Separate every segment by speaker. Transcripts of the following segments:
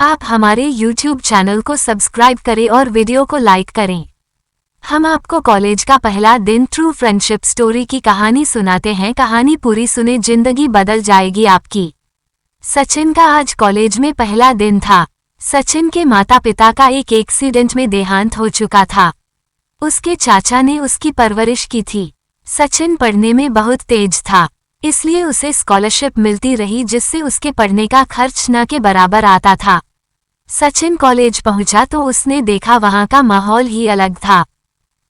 Speaker 1: आप हमारे YouTube channel को सब्सक्राइब करें और वीडियो को लाइक करें। हम आपको कॉलेज का पहला दिन ट्रू फ्रेंडशिप स्टोरी की कहानी सुनाते हैं। कहानी पूरी सुने, जिंदगी बदल जाएगी आपकी। सचिन का आज कॉलेज में पहला दिन था। सचिन के माता पिता का एक एक्सीडेंट में देहांत हो चुका था। उसके चाचा ने उसकी परवरिश की थी। सचिन पढ़ने में बहुत तेज था, इसलिए उसे स्कॉलरशिप मिलती रही, जिससे उसके पढ़ने का खर्च न के बराबर आता था। सचिन कॉलेज पहुंचा तो उसने देखा वहां का माहौल ही अलग था।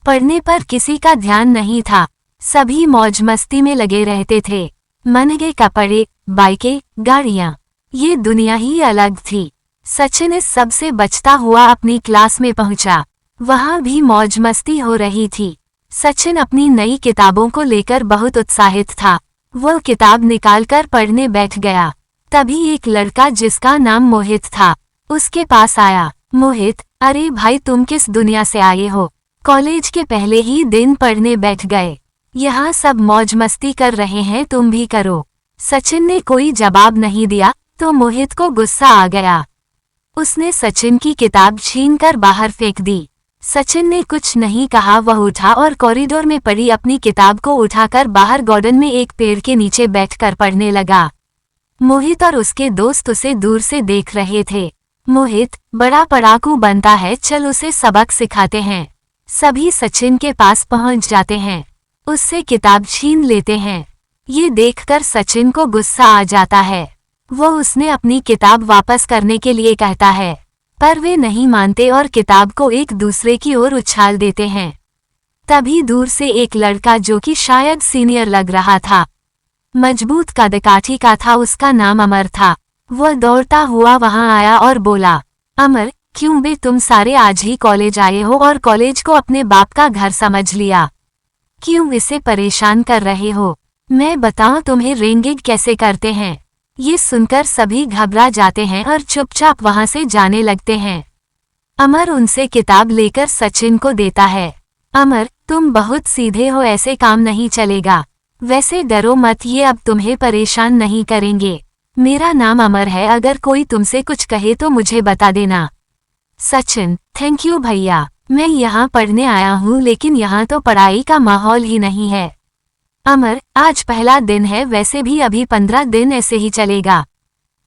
Speaker 1: पढ़ने पर किसी का ध्यान नहीं था, सभी मौज मस्ती में लगे रहते थे। महंगे कपड़े, बाइकें, गाड़ियां, ये दुनिया ही अलग थी। सचिन इस सब से बचता हुआ अपनी क्लास में पहुंचा। वहां भी मौज मस्ती हो रही थी। सचिन अपनी नई किताबों को लेकर बहुत उत्साहित था। वो किताब निकालकर पढ़ने बैठ गया। तभी एक लड़का जिसका नाम मोहित था उसके पास आया। मोहित, अरे भाई, तुम किस दुनिया से आए हो? कॉलेज के पहले ही दिन पढ़ने बैठ गए। यहाँ सब मौज मस्ती कर रहे हैं, तुम भी करो। सचिन ने कोई जवाब नहीं दिया तो मोहित को गुस्सा आ गया। उसने सचिन की किताब छीनकर बाहर फेंक दी। सचिन ने कुछ नहीं कहा, वह उठा और कॉरिडोर में पड़ी अपनी किताब को उठाकर बाहर गार्डन में एक पेड़ के नीचे बैठकर पढ़ने लगा। मोहित और उसके दोस्त उसे दूर से देख रहे थे। मोहित बड़ा पढ़ाकू बनता है, चल उसे सबक सिखाते हैं। सभी सचिन के पास पहुंच जाते हैं, उससे किताब छीन लेते हैं। ये देखकर सचिन को गुस्सा आ जाता है। वो उसने अपनी किताब वापस करने के लिए कहता है, पर वे नहीं मानते और किताब को एक दूसरे की ओर उछाल देते हैं। तभी दूर से एक लड़का, जो कि शायद सीनियर लग रहा था, मजबूत कदकाठी का था, उसका नाम अमर था। वह दौड़ता हुआ वहां आया और बोला, अमर, क्यों बे, तुम सारे आज ही कॉलेज आए हो और कॉलेज को अपने बाप का घर समझ लिया? क्यों इसे परेशान कर रहे हो? मैं बताऊं तुम्हें रैगिंग कैसे करते हैं? ये सुनकर सभी घबरा जाते हैं और चुपचाप वहां से जाने लगते हैं। अमर उनसे किताब लेकर सचिन को देता है। अमर, तुम बहुत सीधे हो, ऐसे काम नहीं चलेगा। वैसे डरो मत, ये अब तुम्हें परेशान नहीं करेंगे। मेरा नाम अमर है, अगर कोई तुमसे कुछ कहे तो मुझे बता देना। सचिन, थैंक यू भैया, मैं यहाँ पढ़ने आया हूँ, लेकिन यहाँ तो पढ़ाई का माहौल ही नहीं है। अमर, आज पहला दिन है, वैसे भी अभी 15 दिन ऐसे ही चलेगा।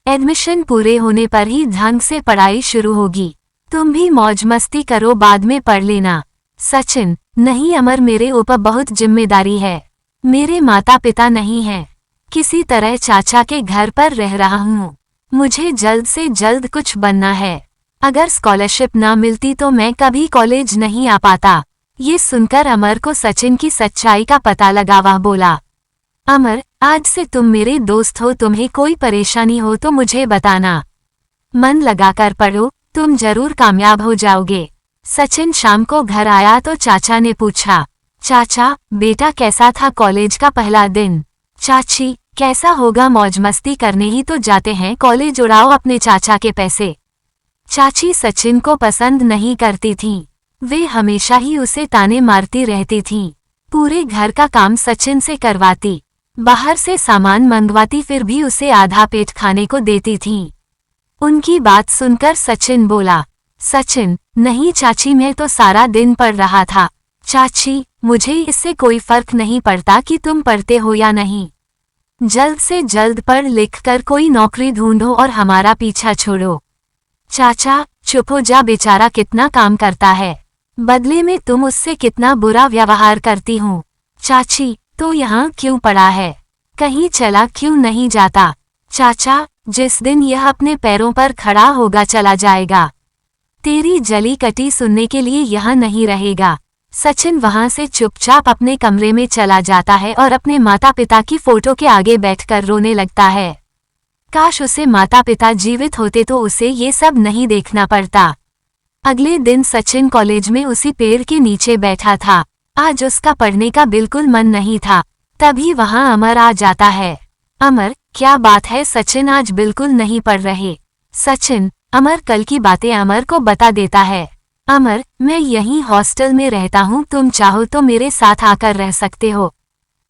Speaker 1: एडमिशन पूरे होने पर ही ढंग से पढ़ाई शुरू होगी। तुम भी मौज मस्ती करो, बाद में पढ़ लेना। सचिन, नहीं अमर, मेरे ऊपर बहुत जिम्मेदारी है। मेरे माता पिता नहीं हैं, किसी तरह चाचा के घर पर रह रहा हूँ। मुझे जल्द से जल्द कुछ बनना है। अगर स्कॉलरशिप ना मिलती तो मैं कभी कॉलेज नहीं आ पाता। ये सुनकर अमर को सचिन की सच्चाई का पता लगा। वह बोला, अमर, आज से तुम मेरे दोस्त हो, तुम्हें कोई परेशानी हो तो मुझे बताना। मन लगाकर पढ़ो, तुम जरूर कामयाब हो जाओगे। सचिन शाम को घर आया तो चाचा ने पूछा, चाचा बेटा कैसा था कॉलेज का पहला दिन? चाची, कैसा होगा, मौज मस्ती करने ही तो जाते हैं, कॉलेज उड़ाओ अपने चाचा के पैसे। चाची सचिन को पसंद नहीं करती थीं। वे हमेशा ही उसे ताने मारती रहती थीं। पूरे घर का काम सचिन से करवाती, बाहर से सामान मंगवाती, फिर भी उसे आधा पेट खाने को देती थीं। उनकी बात सुनकर सचिन बोला, सचिन, नहीं चाची, मैं तो सारा दिन पढ़ रहा था। चाची, मुझे इससे कोई फर्क नहीं पड़ता कि तुम पढ़ते हो या नहीं। जल्द से जल्द पढ़ लिख कर कोई नौकरी ढूंढो और हमारा पीछा छोड़ो। चाचा, चुप हो जा, बेचारा कितना काम करता है, बदले में तुम उससे कितना बुरा व्यवहार करती हो। चाची, तो यहाँ क्यों पड़ा है, कहीं चला क्यों नहीं जाता? चाचा, जिस दिन यह अपने पैरों पर खड़ा होगा चला जाएगा, तेरी जली कटी सुनने के लिए यहाँ नहीं रहेगा। सचिन वहां से चुपचाप अपने कमरे में चला जाता है और अपने माता पिता की फोटो के आगे बैठकर रोने लगता है। काश उसे माता पिता जीवित होते तो उसे ये सब नहीं देखना पड़ता। अगले दिन सचिन कॉलेज में उसी पेड़ के नीचे बैठा था। आज उसका पढ़ने का बिल्कुल मन नहीं था। तभी वहां अमर आ जाता है। अमर, क्या बात है सचिन, आज बिल्कुल नहीं पढ़ रहे? सचिन, अमर कल की बातें अमर को बता देता है। अमर, मैं यहीं हॉस्टल में रहता हूँ, तुम चाहो तो मेरे साथ आकर रह सकते हो।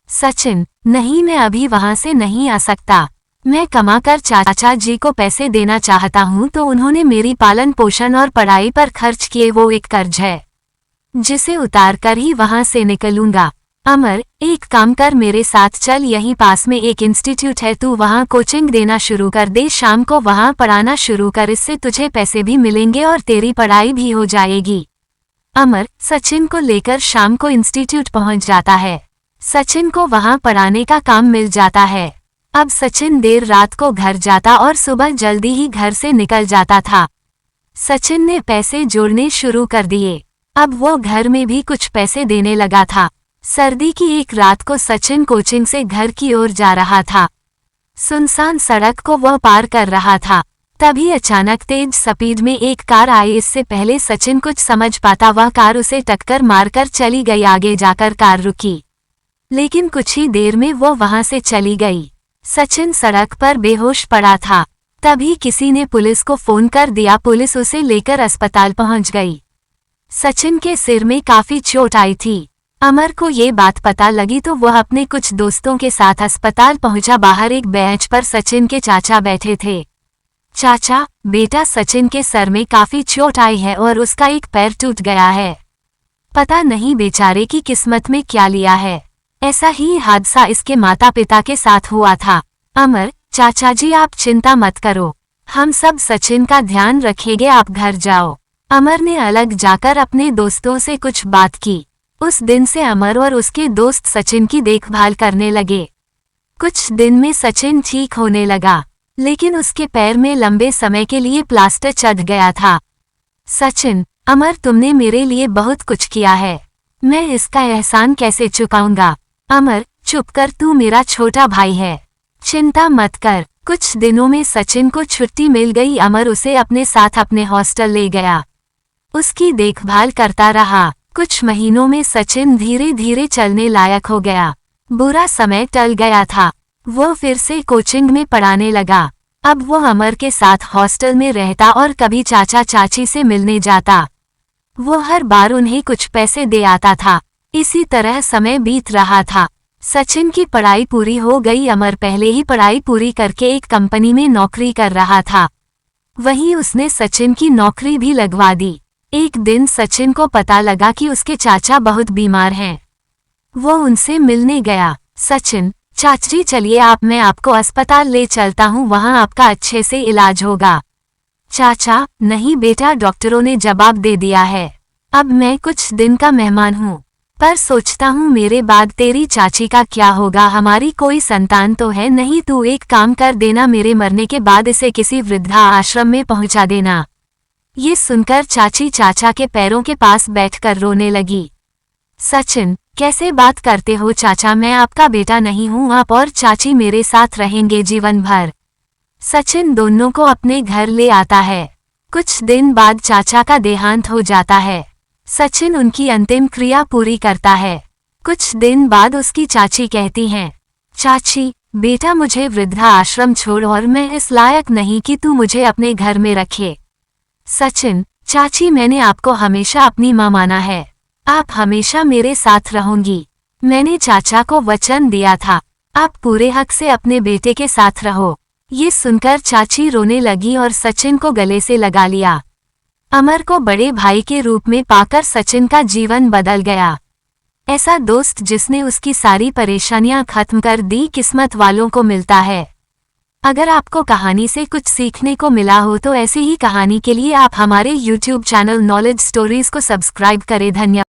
Speaker 1: सचिन, नहीं, मैं अभी वहां से नहीं आ सकता। मैं कमाकर चाचा जी को पैसे देना चाहता हूँ तो उन्होंने मेरी पालन पोषण और पढ़ाई पर खर्च किए, वो एक कर्ज है जिसे उतार कर ही वहां से निकलूंगा। अमर, एक काम कर, मेरे साथ चल, यहीं पास में एक इंस्टीट्यूट है, तू वहां कोचिंग देना शुरू कर दे, शाम को वहां पढ़ाना शुरू कर, इससे तुझे पैसे भी मिलेंगे और तेरी पढ़ाई भी हो जाएगी। अमर सचिन को लेकर शाम को इंस्टीट्यूट पहुंच जाता है। सचिन को वहां पढ़ाने का काम मिल जाता है। अब सचिन देर रात को घर जाता और सुबह जल्दी ही घर से निकल जाता था। सचिन ने पैसे जोड़ने शुरू कर दिए। अब वो घर में भी कुछ पैसे देने लगा था। सर्दी की एक रात को सचिन कोचिंग से घर की ओर जा रहा था। सुनसान सड़क को वह पार कर रहा था, तभी अचानक तेज स्पीड में एक कार आई। इससे पहले सचिन कुछ समझ पाता, वह कार उसे टक्कर मारकर चली गई। आगे जाकर कार रुकी, लेकिन कुछ ही देर में वो वहां से चली गई। सचिन सड़क पर बेहोश पड़ा था। तभी किसी ने पुलिस को फोन कर दिया। पुलिस उसे लेकर अस्पताल पहुंच गई। सचिन के सिर में काफी चोट आई थी। अमर को ये बात पता लगी तो वह अपने कुछ दोस्तों के साथ अस्पताल पहुंचा। बाहर एक बेंच पर सचिन के चाचा बैठे थे। चाचा, बेटा सचिन के सर में काफी चोट आई है और उसका एक पैर टूट गया है। पता नहीं बेचारे की किस्मत में क्या लिया है। ऐसा ही हादसा इसके माता पिता के साथ हुआ था। अमर, चाचा जी आप चिंता मत करो, हम सब सचिन का ध्यान रखेंगे, आप घर जाओ। अमर ने अलग जाकर अपने दोस्तों से कुछ बात की। उस दिन से अमर और उसके दोस्त सचिन की देखभाल करने लगे। कुछ दिन में सचिन ठीक होने लगा, लेकिन उसके पैर में लंबे समय के लिए प्लास्टर चढ़ गया था। सचिन, अमर तुमने मेरे लिए बहुत कुछ किया है, मैं इसका एहसान कैसे चुकाऊंगा। अमर, चुप कर, तू मेरा छोटा भाई है, चिंता मत कर। कुछ दिनों में सचिन को छुट्टी मिल गई। अमर उसे अपने साथ अपने हॉस्टल ले गया, उसकी देखभाल करता रहा। कुछ महीनों में सचिन धीरे धीरे चलने लायक हो गया। बुरा समय टल गया था, वो फिर से कोचिंग में पढ़ाने लगा। अब वो अमर के साथ हॉस्टल में रहता और कभी चाचा चाची से मिलने जाता। वो हर बार उन्हें कुछ पैसे दे आता था। इसी तरह समय बीत रहा था। सचिन की पढ़ाई पूरी हो गई। अमर पहले ही पढ़ाई पूरी करके एक कंपनी में नौकरी कर रहा था। वहीं उसने सचिन की नौकरी भी लगवा दी। एक दिन सचिन को पता लगा कि उसके चाचा बहुत बीमार हैं। वो उनसे मिलने गया। सचिन, चाची चलिए मैं आपको अस्पताल ले चलता हूँ, वहाँ आपका अच्छे से इलाज होगा। चाचा, नहीं बेटा, डॉक्टरों ने जवाब दे दिया है, अब मैं कुछ दिन का मेहमान हूँ, पर सोचता हूँ मेरे बाद तेरी चाची का क्या होगा। हमारी कोई संतान तो है नहीं, तू एक काम कर देना, मेरे मरने के बाद इसे किसी वृद्धा आश्रम में पहुँचा देना। ये सुनकर चाची चाचा के पैरों के पास बैठकर रोने लगी। सचिन, कैसे बात करते हो चाचा, मैं आपका बेटा नहीं हूँ, आप और चाची मेरे साथ रहेंगे जीवन भर। सचिन दोनों को अपने घर ले आता है। कुछ दिन बाद चाचा का देहांत हो जाता है। सचिन उनकी अंतिम क्रिया पूरी करता है। कुछ दिन बाद उसकी चाची कहती हैं, चाची बेटा मुझे वृद्धा आश्रम छोड़, और मैं इस लायक नहीं कि तू मुझे अपने घर में रखे। सचिन, चाची मैंने आपको हमेशा अपनी माँ माना है, आप हमेशा मेरे साथ रहोगी। मैंने चाचा को वचन दिया था, आप पूरे हक से अपने बेटे के साथ रहो। ये सुनकर चाची रोने लगी और सचिन को गले से लगा लिया। अमर को बड़े भाई के रूप में पाकर सचिन का जीवन बदल गया। ऐसा दोस्त जिसने उसकी सारी परेशानियां खत्म कर दी, किस्मत वालों को मिलता है। अगर आपको कहानी से कुछ सीखने को मिला हो तो ऐसी ही कहानी के लिए आप हमारे YouTube चैनल नॉलेज स्टोरीज को सब्सक्राइब करें। धन्यवाद।